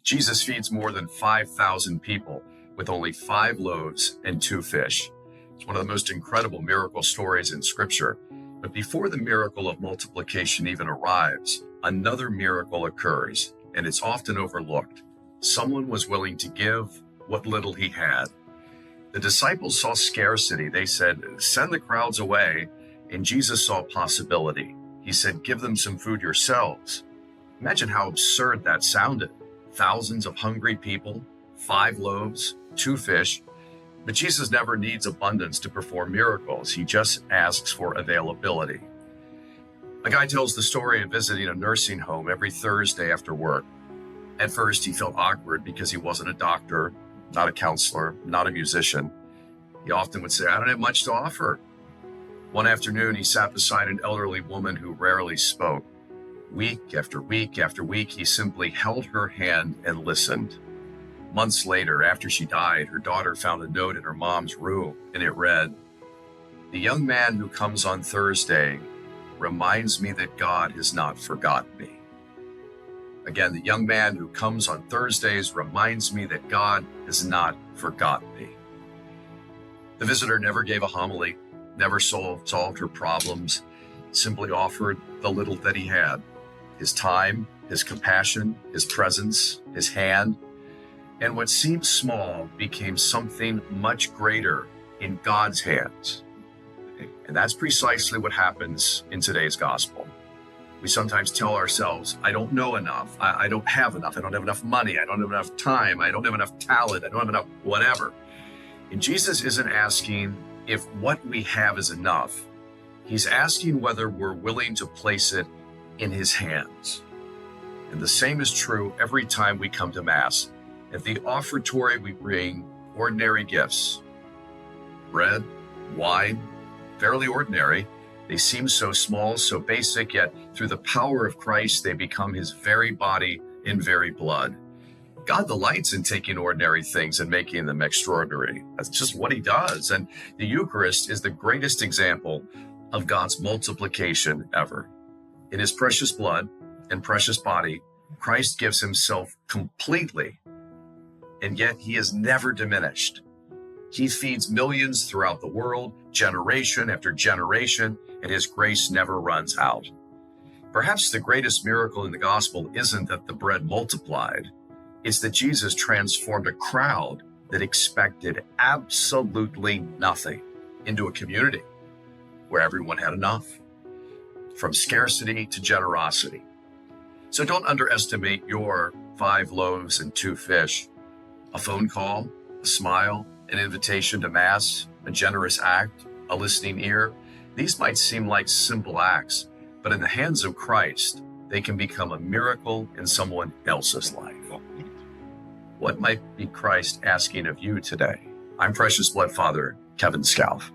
Jesus feeds more than 5,000 people with only 5 loaves and 2 fish. It's one of the most incredible miracle stories in Scripture. But before the miracle of multiplication even arrives, another miracle occurs, and it's often overlooked. Someone was willing to give what little he had. The disciples saw scarcity. They said, "Send the crowds away." And Jesus saw possibility. He said, "Give them some food yourselves." Imagine how absurd that sounded. Thousands of hungry people, 5 loaves, 2 fish. But Jesus never needs abundance to perform miracles. He just asks for availability. A guy tells the story of visiting a nursing home every Thursday after work. At first, he felt awkward because he wasn't a doctor, not a counselor, not a musician. He often would say, "I don't have much to offer." One afternoon, he sat beside an elderly woman who rarely spoke. Week after week after week, he simply held her hand and listened. Months later, after she died, her daughter found a note in her mom's room, and it read, "The young man who comes on Thursday reminds me that God has not forgotten me." Again, the young man who comes on Thursdays reminds me that God has not forgotten me. The visitor never gave a homily, never solved her problems, simply offered the little that he had: his time, his compassion, his presence, his hand. And what seemed small became something much greater in God's hands. And that's precisely what happens in today's gospel. We sometimes tell ourselves, "I don't know enough. I don't have enough. I don't have enough money. I don't have enough time. I don't have enough talent. I don't have enough whatever." And Jesus isn't asking if what we have is enough. He's asking whether we're willing to place it in his hands. And the same is true every time we come to Mass. At the offertory, we bring ordinary gifts: bread, wine, fairly ordinary. They seem so small, so basic, yet through the power of Christ, they become his very body and very blood. God delights in taking ordinary things and making them extraordinary. That's just what he does. And the Eucharist is the greatest example of God's multiplication ever. In his precious blood and precious body, Christ gives himself completely, and yet he is never diminished. He feeds millions throughout the world, generation after generation, and his grace never runs out. Perhaps the greatest miracle in the gospel isn't that the bread multiplied. It's that Jesus transformed a crowd that expected absolutely nothing into a community where everyone had enough, from scarcity to generosity. So don't underestimate your 5 loaves and 2 fish. A phone call, a smile, an invitation to Mass, a generous act, a listening ear. These might seem like simple acts, but in the hands of Christ, they can become a miracle in someone else's life. What might be Christ asking of you today? I'm Precious Blood Father Kevin Scalf.